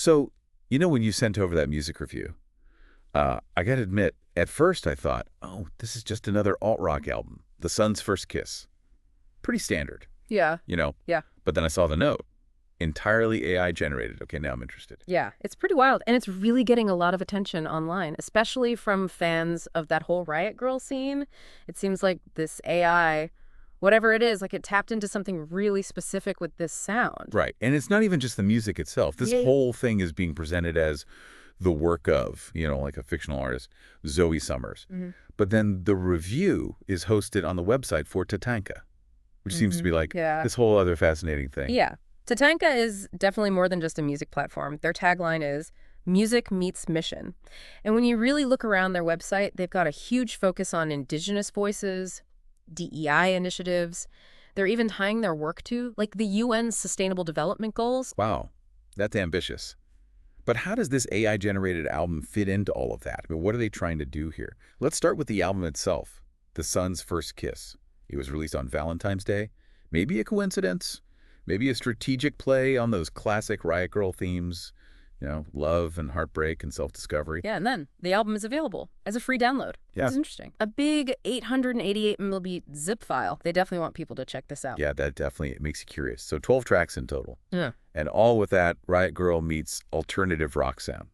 So, when you sent over that music review, I got to admit, at first I thought, oh, this is just another alt-rock album, The Sun's First Kiss. Pretty standard, Yeah. Yeah. But then I saw the note. Entirely AI generated. Okay, now I'm interested. Yeah, it's pretty wild. And it's really getting a lot of attention online, especially from fans of that whole Riot Grrrl scene. It seems like this AI, whatever it is, like it tapped into something really specific with this sound. Right. And it's not even just the music itself. This whole thing is being presented as the work of, like a fictional artist, 𝗧𝗧𝗧𝗔𝗧𝗓. But then the review is hosted on the website for TATANKA, which seems to be like this whole other fascinating thing. Yeah. TATANKA is definitely more than just a music platform. Their tagline is music meets mission. And when you really look around their website, they've got a huge focus on indigenous voices, DEI initiatives. They're even tying their work to, like, the UN's Sustainable Development Goals. Wow, that's ambitious. But how does this AI-generated album fit into all of that? I mean, what are they trying to do here? Let's start with the album itself, The Sun's First Kiss. It was released on Valentine's Day. Maybe a coincidence? Maybe a strategic play on those classic Riot Grrrl themes, love and heartbreak and self-discovery. Yeah, and then the album is available as a free download. Yeah. It's interesting. A big 888 MB zip file. They definitely want people to check this out. Yeah, that definitely makes you curious. So 12 tracks in total. Yeah. And all with that Riot Grrrl meets alternative rock sound.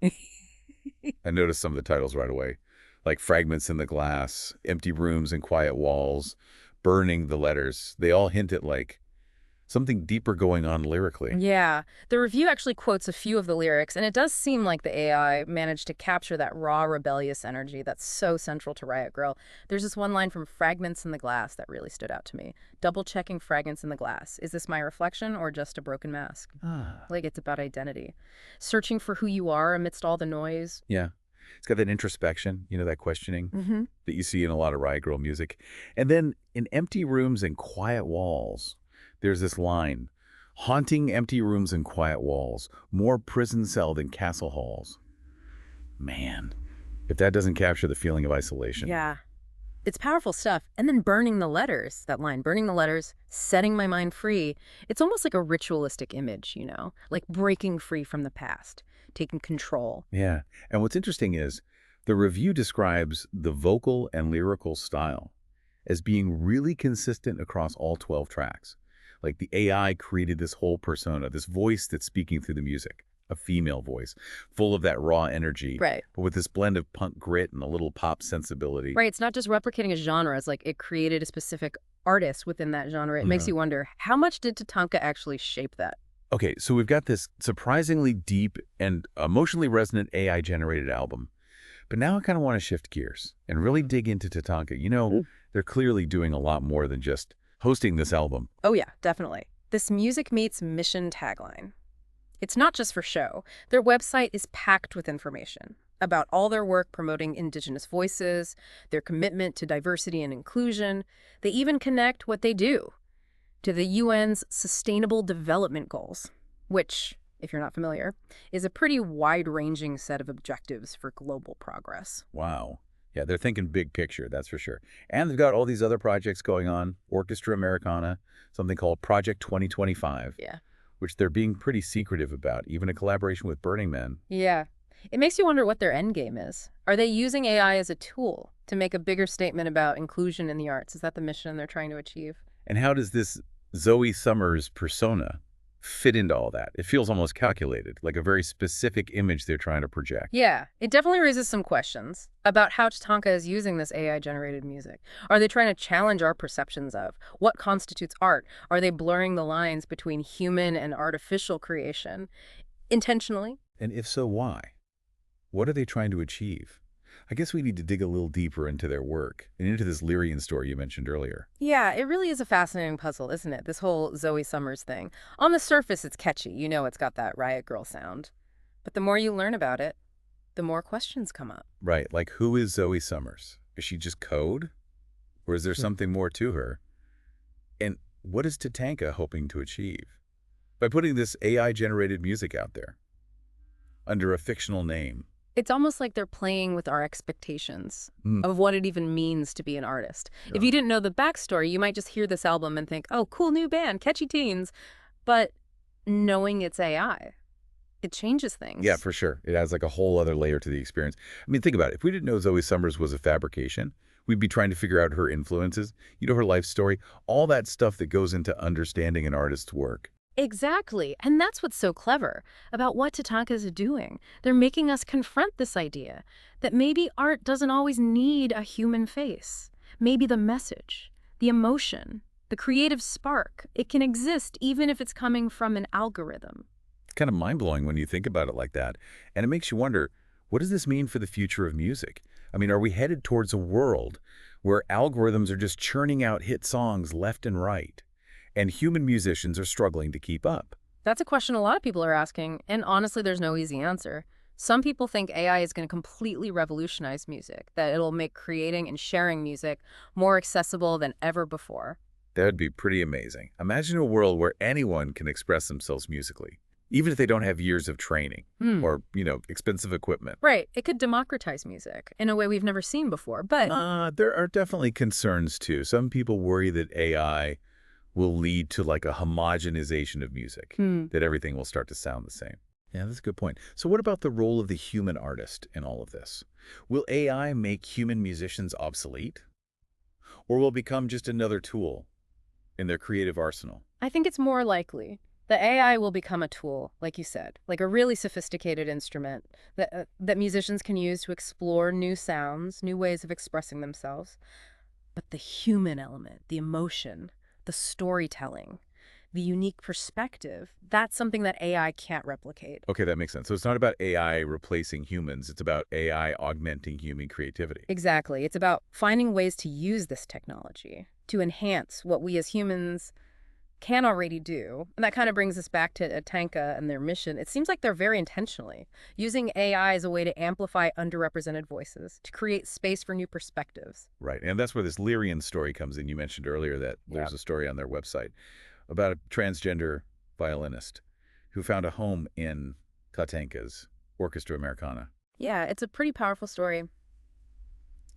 I noticed some of the titles right away, like Fragments in the Glass, Empty Rooms and Quiet Walls, Burning the Letters. They all hint at, like, something deeper going on lyrically. Yeah. The review actually quotes a few of the lyrics, and it does seem like the AI managed to capture that raw, rebellious energy that's so central to Riot Grrrl. There's this one line from Fragments in the Glass that really stood out to me. Double-checking fragments in the glass. Is this my reflection or just a broken mask? Like, it's about identity. Searching for who you are amidst all the noise. Yeah. It's got that introspection, that questioning that you see in a lot of Riot Grrrl music. And then in Empty Rooms and Quiet Walls, there's this line, haunting empty rooms and quiet walls, more prison cell than castle halls. Man, if that doesn't capture the feeling of isolation. Yeah. It's powerful stuff. And then burning the letters, that line, burning the letters, setting my mind free. It's almost like a ritualistic image, like breaking free from the past, taking control. Yeah. And what's interesting is the review describes the vocal and lyrical style as being really consistent across all 12 tracks. Like the AI created this whole persona, this voice that's speaking through the music, a female voice, full of that raw energy, right? But with this blend of punk grit and a little pop sensibility. Right. It's not just replicating a genre. It's like it created a specific artist within that genre. It makes you wonder, how much did TATANKA actually shape that? Okay, so we've got this surprisingly deep and emotionally resonant AI-generated album. But now I kind of want to shift gears and really dig into TATANKA. They're clearly doing a lot more than just hosting this album. Oh yeah, definitely. This music meets mission tagline. It's not just for show. Their website is packed with information about all their work promoting indigenous voices, their commitment to diversity and inclusion. They even connect what they do to the UN's Sustainable Development Goals, which, if you're not familiar, is a pretty wide-ranging set of objectives for global progress. Wow. Yeah, they're thinking big picture, that's for sure. And they've got all these other projects going on, Orchestra Americana, something called Project 2025, which they're being pretty secretive about, even a collaboration with Burning Man. Yeah. It makes you wonder what their end game is. Are they using AI as a tool to make a bigger statement about inclusion in the arts? Is that the mission they're trying to achieve? And how does this 𝗧𝗧𝗧𝗧𝗧 persona fit into all that? It feels almost calculated, like a very specific image they're trying to project. Yeah, it definitely raises some questions about how TATANKA is using this AI-generated music. Are they trying to challenge our perceptions of what constitutes art? Are they blurring the lines between human and artificial creation intentionally? And if so, why? What are they trying to achieve? I guess we need to dig a little deeper into their work and into this Lyrian story you mentioned earlier. Yeah, it really is a fascinating puzzle, isn't it? This whole 𝗧𝗧𝗧𝗧𝗧 thing. On the surface, it's catchy. It's got that Riot Grrrl sound. But the more you learn about it, the more questions come up. Right, like who is 𝗧𝗧𝗧𝗧𝗧? Is she just code? Or is there something more to her? And what is TATANKA hoping to achieve by putting this AI-generated music out there under a fictional name? It's almost like they're playing with our expectations of what it even means to be an artist. Yeah. If you didn't know the backstory, you might just hear this album and think, oh, cool new band, catchy teens. But knowing it's AI, It changes things. Yeah, for sure. It adds like a whole other layer to the experience. I mean, think about it. If we didn't know Zoe Summers was a fabrication, we'd be trying to figure out her influences, her life story, all that stuff that goes into understanding an artist's work. Exactly. And that's what's so clever about what TATANKA is doing. They're making us confront this idea that maybe art doesn't always need a human face. Maybe the message, the emotion, the creative spark, it can exist even if it's coming from an algorithm. It's kind of mind-blowing when you think about it like that. And it makes you wonder, what does this mean for the future of music? I mean, are we headed towards a world where algorithms are just churning out hit songs left and right, and human musicians are struggling to keep up? That's a question a lot of people are asking, and honestly, there's no easy answer. Some people think AI is going to completely revolutionize music, that it'll make creating and sharing music more accessible than ever before. That would be pretty amazing. Imagine a world where anyone can express themselves musically, even if they don't have years of training or, expensive equipment. Right. It could democratize music in a way we've never seen before, but There are definitely concerns, too. Some people worry that AI will lead to like a homogenization of music, that everything will start to sound the same. Yeah, that's a good point. So what about the role of the human artist in all of this? Will AI make human musicians obsolete? Or will it become just another tool in their creative arsenal? I think it's more likely. The AI will become a tool, like you said, like a really sophisticated instrument that musicians can use to explore new sounds, new ways of expressing themselves. But the human element, the emotion, the storytelling, the unique perspective, that's something that AI can't replicate. Okay, that makes sense. So it's not about AI replacing humans. It's about AI augmenting human creativity. Exactly. It's about finding ways to use this technology to enhance what we as humans can already do. And that kind of brings us back to TATANKA and their mission. It seems like they're very intentionally using AI as a way to amplify underrepresented voices, to create space for new perspectives. Right, and that's where this Lyrian story comes in. You mentioned earlier that there's a story on their website about a transgender violinist who found a home in TATANKA's Orchestra Americana. Yeah, it's a pretty powerful story.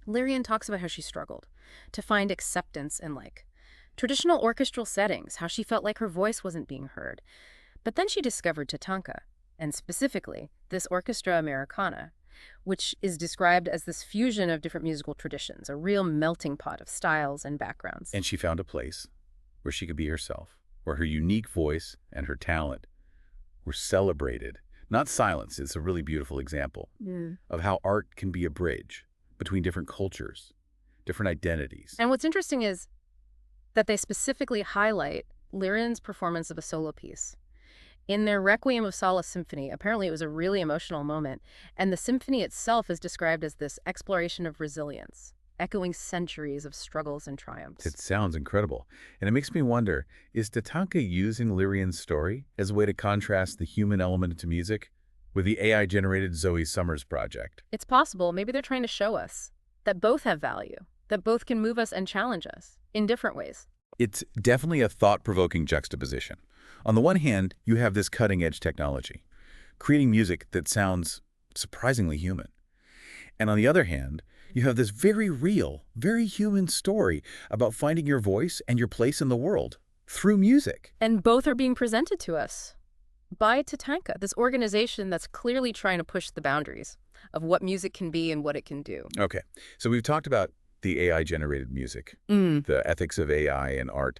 Lyrian talks about how she struggled to find acceptance in traditional orchestral settings, how she felt like her voice wasn't being heard. But then she discovered TATANKA, and specifically this Orchestra Americana, which is described as this fusion of different musical traditions, a real melting pot of styles and backgrounds. And she found a place where she could be herself, where her unique voice and her talent were celebrated, not silenced. It's a really beautiful example of how art can be a bridge between different cultures, different identities. And what's interesting is that they specifically highlight Lyrian's performance of a solo piece. In their Requiem of Solace symphony, apparently it was a really emotional moment, and the symphony itself is described as this exploration of resilience, echoing centuries of struggles and triumphs. It sounds incredible. And it makes me wonder, is TATANKA using Lyrian's story as a way to contrast the human element to music with the AI-generated Zoe Summers project? It's possible. Maybe they're trying to show us that both have value, that both can move us and challenge us in different ways. It's definitely a thought-provoking juxtaposition. On the one hand, you have this cutting-edge technology, creating music that sounds surprisingly human. And on the other hand, you have this very real, very human story about finding your voice and your place in the world through music. And both are being presented to us by TATANKA, this organization that's clearly trying to push the boundaries of what music can be and what it can do. Okay, so we've talked about the AI-generated music, the ethics of AI and art,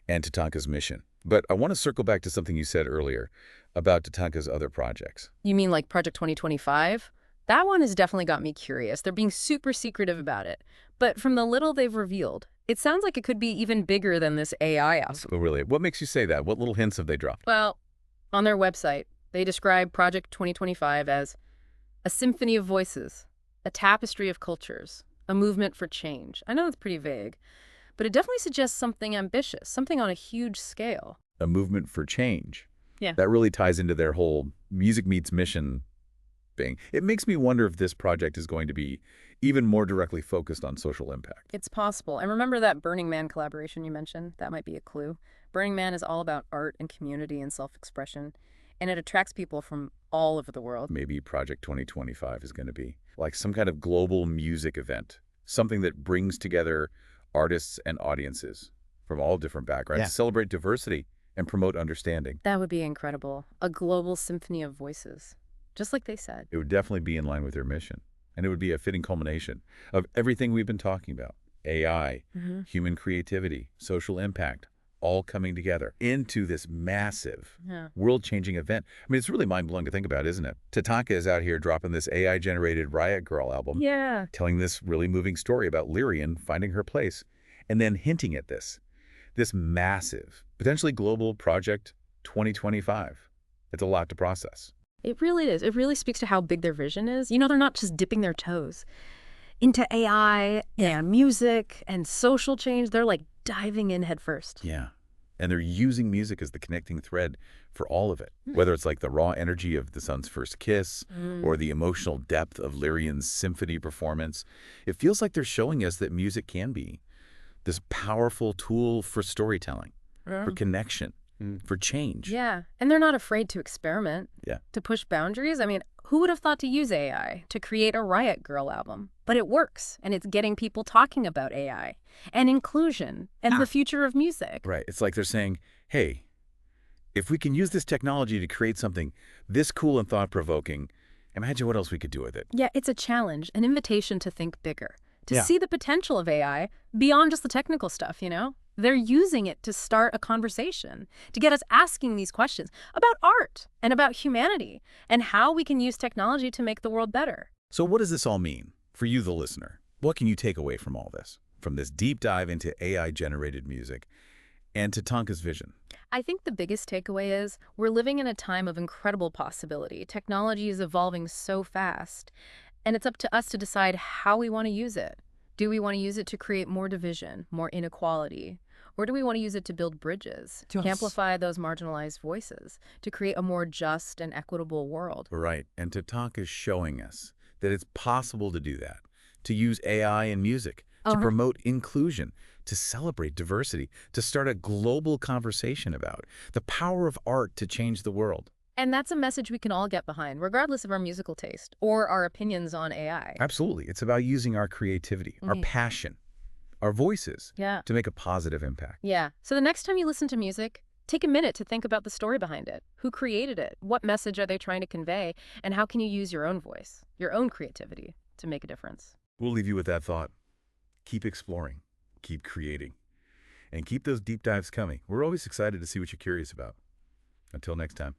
and TATANKA's mission. But I want to circle back to something you said earlier about TATANKA's other projects. You mean like Project 2025? That one has definitely got me curious. They're being super secretive about it. But from the little they've revealed, it sounds like it could be even bigger than this AI album. Oh, really? What makes you say that? What little hints have they dropped? Well, on their website, they describe Project 2025 as a symphony of voices, a tapestry of cultures, a movement for change. I know it's pretty vague, but it definitely suggests something ambitious, something on a huge scale. A movement for change. Yeah. That really ties into their whole music meets mission thing. It makes me wonder if this project is going to be even more directly focused on social impact. It's possible. And remember that Burning Man collaboration you mentioned? That might be a clue. Burning Man is all about art and community and self-expression, and it attracts people from all over the world. Maybe Project 2025 is going to be like some kind of global music event, something that brings together artists and audiences from all different backgrounds to celebrate diversity and promote understanding. That would be incredible. A global symphony of voices, just like they said. It would definitely be in line with their mission. And it would be a fitting culmination of everything we've been talking about. AI, human creativity, social impact, all coming together into this massive, world-changing event. I mean, it's really mind-blowing to think about, isn't it? TATANKA is out here dropping this AI-generated Riot Grrrl album, telling this really moving story about Lyrian finding her place, and then hinting at this massive, potentially global project 2025. It's a lot to process. It really is. It really speaks to how big their vision is. You know, they're not just dipping their toes into AI and music and social change. They're like diving in head first. Yeah. And they're using music as the connecting thread for all of it, whether it's like the raw energy of the sun's first kiss or the emotional depth of Lyrian's symphony performance. It feels like they're showing us that music can be this powerful tool for storytelling, for connection, for change. Yeah. And they're not afraid to experiment, to push boundaries. I mean, who would have thought to use AI to create a Riot Grrrl album? But it works, and it's getting people talking about AI and inclusion and the future of music. Right. It's like they're saying, hey, if we can use this technology to create something this cool and thought-provoking, imagine what else we could do with it. Yeah, it's a challenge, an invitation to think bigger, to see the potential of AI beyond just the technical stuff, you know? They're using it to start a conversation, to get us asking these questions about art and about humanity and how we can use technology to make the world better. So what does this all mean for you, the listener? What can you take away from all this, from this deep dive into AI-generated music and TATANKA's vision? I think the biggest takeaway is we're living in a time of incredible possibility. Technology is evolving so fast, and it's up to us to decide how we want to use it. Do we want to use it to create more division, more inequality? Or do we want to use it to build bridges, to amplify those marginalized voices, to create a more just and equitable world? Right. And TATANKA is showing us that it's possible to do that, to use AI in music, to promote inclusion, to celebrate diversity, to start a global conversation about the power of art to change the world. And that's a message we can all get behind, regardless of our musical taste or our opinions on AI. Absolutely. It's about using our creativity, our passion, our voices to make a positive impact. Yeah. So the next time you listen to music, take a minute to think about the story behind it. Who created it? What message are they trying to convey? And how can you use your own voice, your own creativity to make a difference? We'll leave you with that thought. Keep exploring, keep creating, and keep those deep dives coming. We're always excited to see what you're curious about. Until next time.